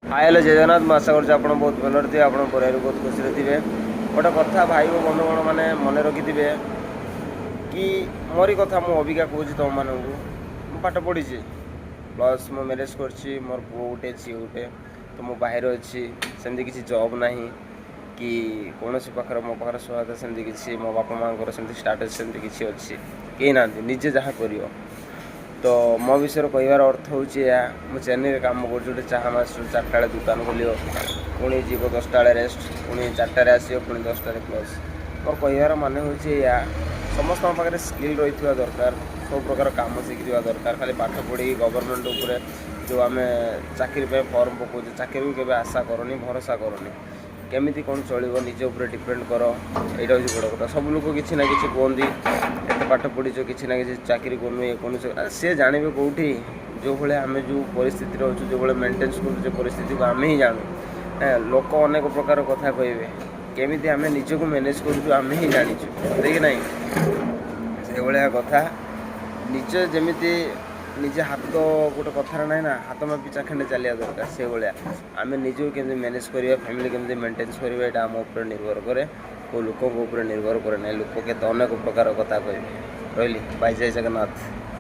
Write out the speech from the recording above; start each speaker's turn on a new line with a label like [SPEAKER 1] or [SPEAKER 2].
[SPEAKER 1] Hi hello जय जगन्नाथ मैं आशा कर बहुत भलर थे आप परिवार बहुत खुशी थे गोटे कथा भाई और बंधुगण मैंने मन रखि थे कि मोरी कथा मु अबिका कौच तुम मानू पाठ पढ़ी प्लस मो मैरेज कर मोर पुओ गोटे झी गोटे तो मो बाहर अच्छी सेमती किसी जॉब ना कि कौन पाखे मो पाखे सहायता सेमती किसी मो बापा माँ सेमती स्टाटस सेमती किसी अच्छी कहीं ना निजे जहाँ कर तो मो विषय कहबार अर्थ हूँ मु चेन्नई काम कर गोटे चाहा मास्टर 4टा दुकान खोल पुणी जीव 10टा रेस्ट पुणी 4टार आसो पुणी 10टार क्लोज मोर कहबार मान हूँ समस्त पाखे स्किल रही दरकार सब प्रकार कम शिखा दरकार खाली पाठ पढ़ी गवर्नमेंट उपर जो आम चाकरी फर्म पकाचे चाकरी के आशा करनी भरोसा करनी केमिति कौन चलो निज उपर डिपेंड कर यहाँ हूँ बड़ कथा सब लोग किसी ना कि कहती एत पाठ पढ़ीच कि ना कि चाकरी करूँ ये कौन सी जानवे कौटी जो भाई आम जो परिस्थिति अच्छे जो भाई मेन्टेन्स कर परिस्थिति को आम ही जानू लोक अनेक प्रकार कथा कहे केमिति आम निजक मैनेज करें ही जाचु देखी ना से भाया कथा निज जमी निजे हाथ गोटे कथार ना ना हाथ मापी चाखंडे चलिया दरकार से भाया आम निजक केमती मैनेज करा फैमिली केमती मेन्टेन्स करा यहाँ आम उपर निर्भर कै को लोक निर्भर कै ना लोक के अनेक प्रकार कथा कहे रही बाय जय जगन्नाथ।